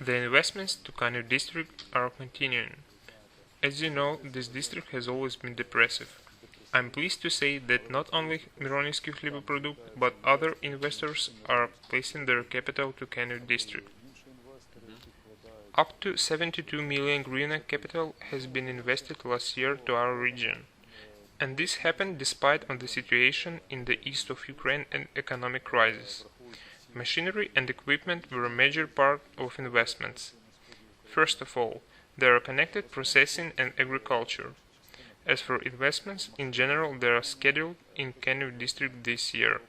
The investments to Kanu district are continuing. As you know, this district has always been depressive. I'm pleased to say that not only Mironinski Хлебопродукт, but other investors are placing their capital to Kanu district. Up to 72 million hryvnia capital has been invested last year to our region. And this happened despite of the situation in the east of Ukraine and economic crisis. Machinery and equipment were a major part of investments. First of all, there are connected processing and agriculture. As for investments, in general, they are scheduled in Kanu district this year.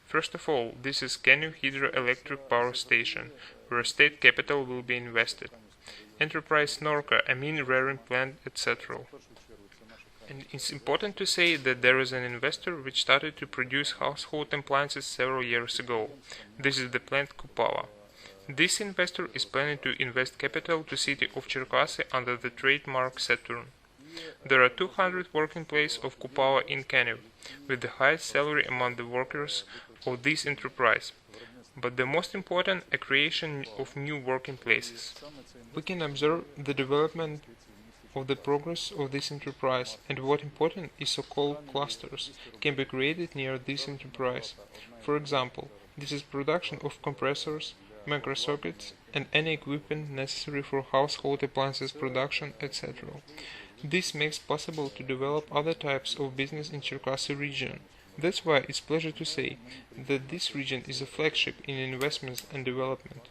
First of all, this is Kanu hydroelectric power station, where state capital will be invested. Enterprise Norka, amine rearing plant, etc. And it's important to say that there is an investor which started to produce household appliances several years ago. This is the plant Kupava. This investor is planning to invest capital to city of Cherkasy under the trademark Saturn. There are 200 working places of Kupava in Kanu, with the highest salary among the workers of this enterprise. But the most important, a creation of new working places. We can observe the development of the progress of this enterprise, and what important is so-called clusters can be created near this enterprise. For example, this is production of compressors, microsockets, and any equipment necessary for household appliances production, etc. This makes possible to develop other types of business in Cherkasy region. That's why it's pleasure to say that this region is a flagship in investments and development.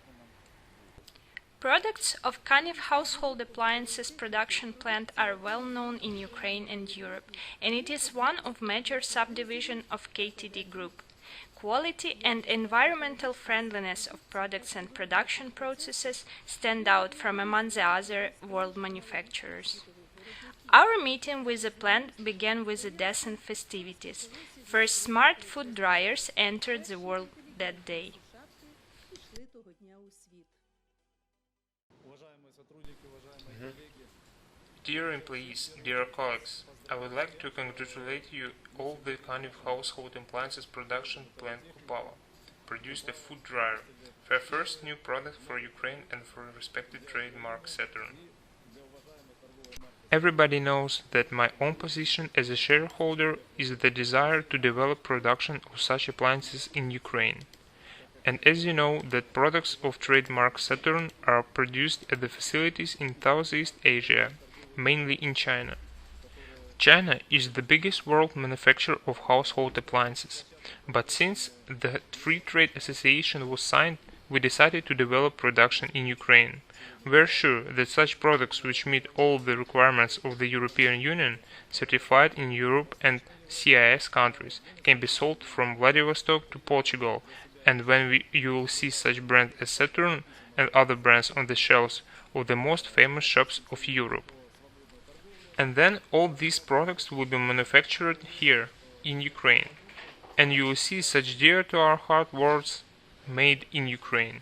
Products of Kaniv household appliances production plant are well known in Ukraine and Europe, and it is one of major subdivision of KTD Group. Quality and environmental friendliness of products and production processes stand out from among the other world manufacturers. Our meeting with the plant began with the decent festivities. First smart food dryers entered the world that day. Dear employees, dear colleagues, I would like to congratulate you all the Kaniv household appliances production plant Kupava produced a food dryer, their first new product for Ukraine and for respected trademark Saturn. Everybody knows that my own position as a shareholder is the desire to develop production of such appliances in Ukraine. And as you know, that products of trademark Saturn are produced at the facilities in Southeast Asia, mainly in China. China is the biggest world manufacturer of household appliances, but since the Free Trade Association was signed, we decided to develop production in Ukraine. We are sure that such products which meet all the requirements of the European Union, certified in Europe and CIS countries, can be sold from Vladivostok to Portugal, and when you will see such brands as Saturn and other brands on the shelves of the most famous shops of Europe. And then all these products will be manufactured here, in Ukraine. And you will see such dear to our heart words, made in Ukraine.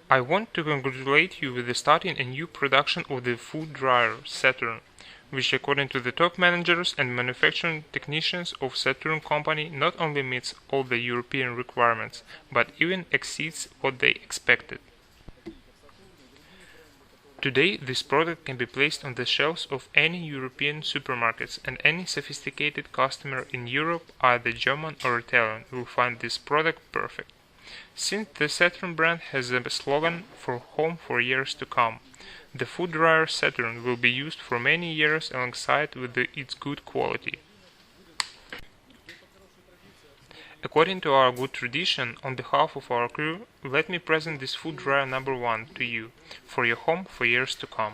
I want to congratulate you with starting a new production of the food dryer, Saturn, which according to the top managers and manufacturing technicians of Saturn company not only meets all the European requirements, but even exceeds what they expected. Today, this product can be placed on the shelves of any European supermarkets, and any sophisticated customer in Europe, either German or Italian, will find this product perfect. Since the Saturn brand has a slogan for home for years to come, the food dryer Saturn will be used for many years alongside with its good quality. According to our good tradition, on behalf of our crew, let me present this food dryer number 1 to you, for your home for years to come.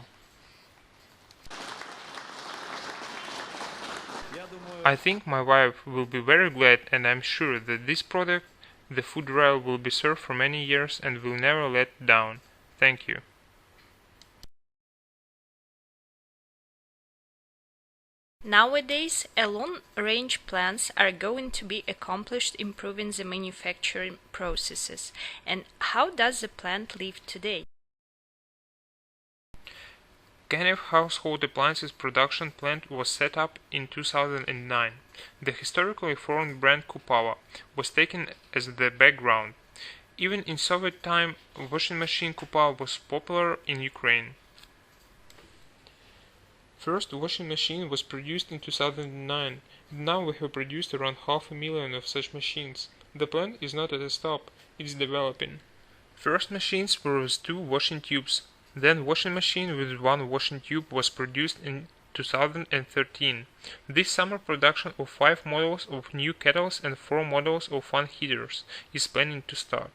I think my wife will be very glad, and I'm sure that this product, the food dryer, will be served for many years and will never let down. Thank you. Nowadays, long-range plans are going to be accomplished improving the manufacturing processes. And how does the plant live today? Kaniv household appliances production plant was set up in 2009. The historically formed brand Kupava was taken as the background. Even in Soviet time, washing machine kupava was popular in Ukraine. First washing machine was produced in 2009, and now we have produced around 500,000 of such machines. The plant is not at a stop, it is developing. First machines were with 2 washing tubes, then washing machine with 1 washing tube was produced in 2013. This summer production of 5 models of new kettles and 4 models of fan heaters is planning to start.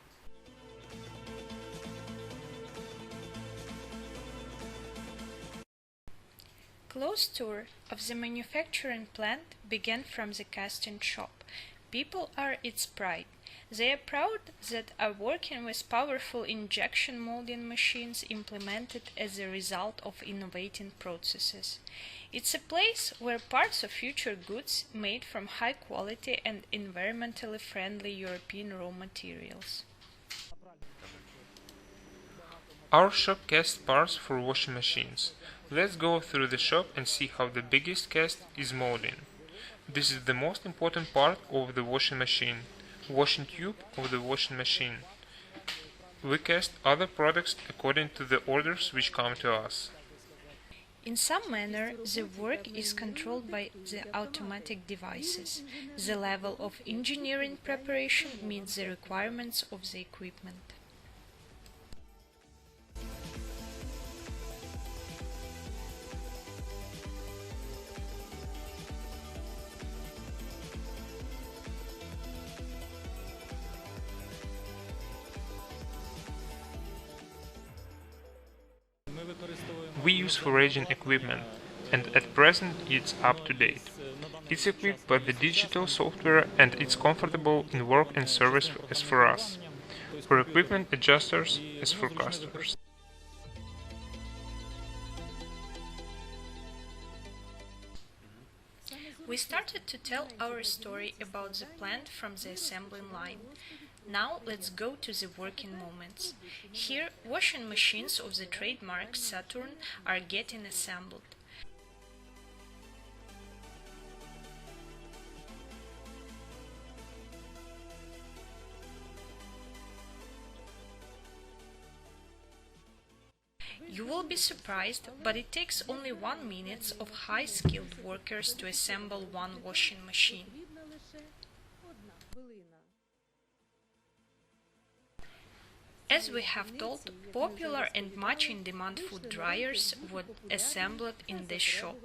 Close tour of the manufacturing plant began from the casting shop. People are its pride. They are proud that are working with powerful injection molding machines implemented as a result of innovating processes. It's a place where parts of future goods made from high quality and environmentally friendly European raw materials. Our shop casts parts for washing machines. Let's go through the shop and see how the biggest cast is molding. This is the most important part of the washing machine, washing tube of the washing machine. We cast other products according to the orders which come to us. In some manner, the work is controlled by the automatic devices. The level of engineering preparation meets the requirements of the equipment. We use foraging equipment, and at present it's up to date. It's equipped by the digital software and it's comfortable in work and service as for us, for equipment adjusters as for customers. We started to tell our story about the plant from the assembling line. Now let's go to the working moments. Here, washing machines of the trademark Saturn are getting assembled. You will be surprised, but it takes only 1 minute of high-skilled workers to assemble one washing machine. As we have told, popular and much in demand food dryers were assembled in this shop.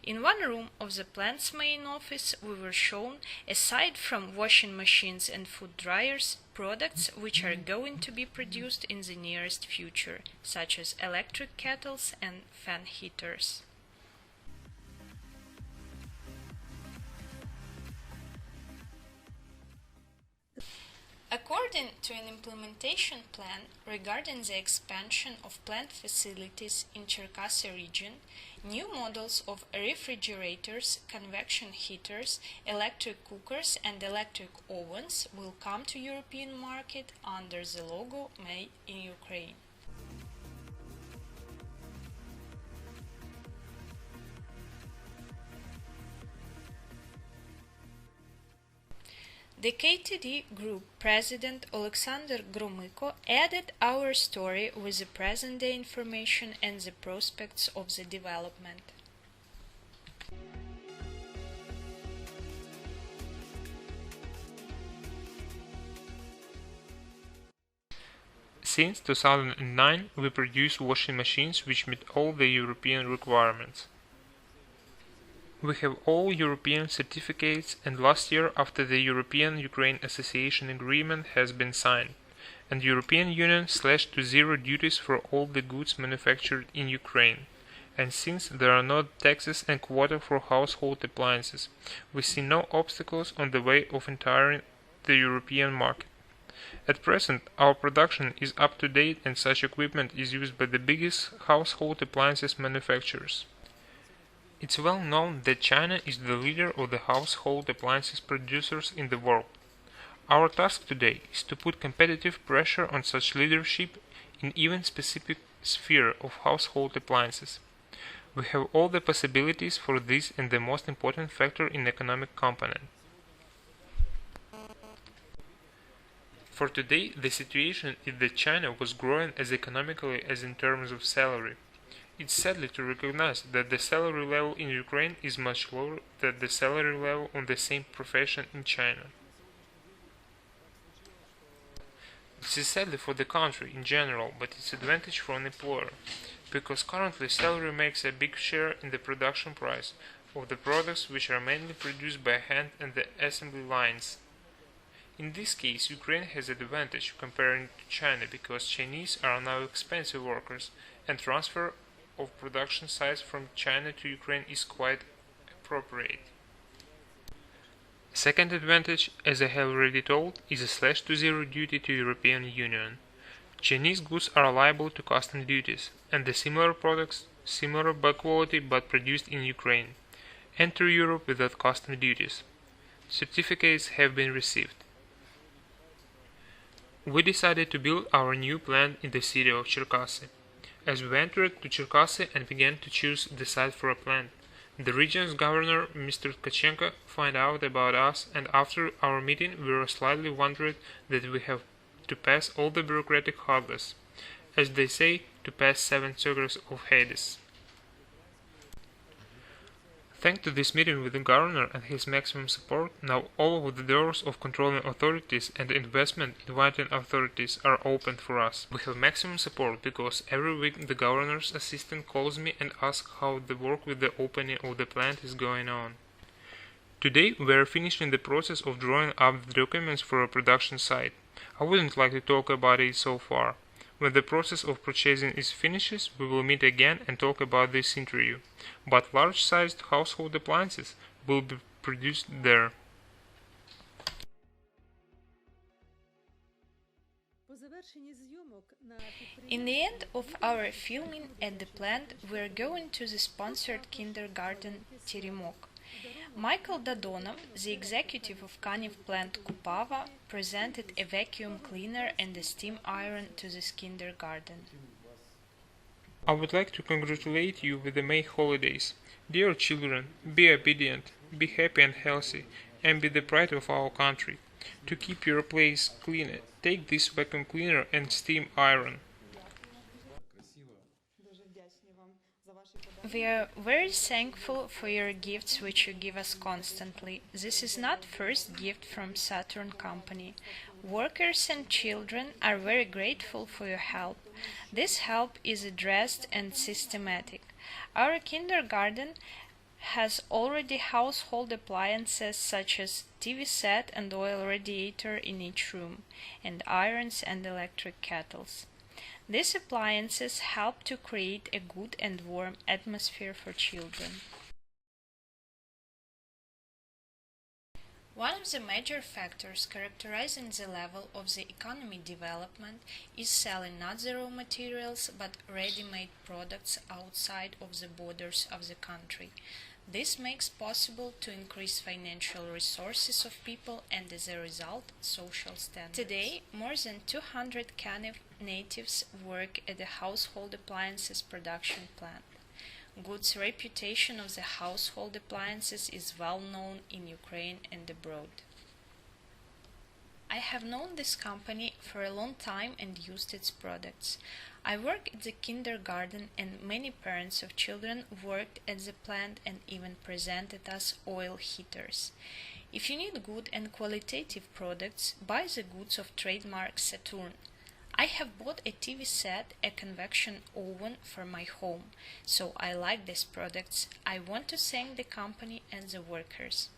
In one room of the plant's main office, we were shown, aside from washing machines and food dryers, products which are going to be produced in the nearest future, such as electric kettles and fan heaters. According to an implementation plan regarding the expansion of plant facilities in Cherkasy region, new models of refrigerators, convection heaters, electric cookers and electric ovens will come to European market under the logo Made in Ukraine. The KTD Group President Alexander Gromyko added our story with the present-day information and the prospects of the development. Since 2009, we produce washing machines which meet all the European requirements. We have all European certificates, and last year, after the European-Ukraine Association Agreement has been signed, and European Union slashed to zero duties for all the goods manufactured in Ukraine, and since there are no taxes and quota for household appliances, we see no obstacles on the way of entering the European market. At present, our production is up to date and such equipment is used by the biggest household appliances manufacturers. It's well known that China is the leader of the household appliances producers in the world. Our task today is to put competitive pressure on such leadership in even specific sphere of household appliances. We have all the possibilities for this and the most important factor in economic component. For today, the situation is that China was growing as economically as in terms of salary. It's sadly to recognize that the salary level in Ukraine is much lower than the salary level on the same profession in China. This is sadly for the country in general, but it's advantage for an employer, because currently salary makes a big share in the production price of the products which are mainly produced by hand and the assembly lines. In this case, Ukraine has an advantage comparing to China because Chinese are now expensive workers and transfer of production sites from China to Ukraine is quite appropriate. Second advantage, as I have already told, is a slash to zero duty to European Union. Chinese goods are liable to custom duties, and the similar products, similar by quality but produced in Ukraine, enter Europe without custom duties. Certificates have been received. We decided to build our new plant in the city of Cherkasy. As we entered to Cherkasy and began to choose the site for a plant, the region's governor, Mr. Tkachenko, found out about us, and after our meeting we were slightly worried that we have to pass all the bureaucratic hurdles, as they say, to pass 7 circles of Hades. Thanks to this meeting with the governor and his maximum support, now all of the doors of controlling authorities and investment inviting authorities are opened for us. We have maximum support because every week the governor's assistant calls me and asks how the work with the opening of the plant is going on. Today we are finishing the process of drawing up the documents for a production site. I wouldn't like to talk about it so far. When the process of purchasing is finished, we will meet again and talk about this interview. But large-sized household appliances will be produced there. In the end of our filming at the plant, we're going to the sponsored kindergarten Teремок. Michael Dodonov, the executive of Kaniv plant Kupava, presented a vacuum cleaner and a steam iron to this kindergarten. I would like to congratulate you with the May holidays. Dear children, be obedient, be happy and healthy, and be the pride of our country. To keep your place clean, take this vacuum cleaner and steam iron. We are very thankful for your gifts which you give us constantly. This is not first gift from Saturn Company. Workers and children are very grateful for your help. This help is addressed and systematic. Our kindergarten has already household appliances such as TV set and oil radiator in each room, and irons and electric kettles. These appliances help to create a good and warm atmosphere for children. One of the major factors characterizing the level of the economy development is selling not the raw materials but ready-made products outside of the borders of the country. This makes possible to increase financial resources of people and as a result social standards. Today, more than 200 Kaniv natives work at the household appliances production plant. Good's reputation of the household appliances is well known in Ukraine and abroad. I have known this company for a long time and used its products. I work at the kindergarten and many parents of children worked at the plant and even presented us oil heaters. If you need good and qualitative products, buy the goods of trademark Saturn. I have bought a TV set, a convection oven for my home, so I like these products. I want to thank the company and the workers.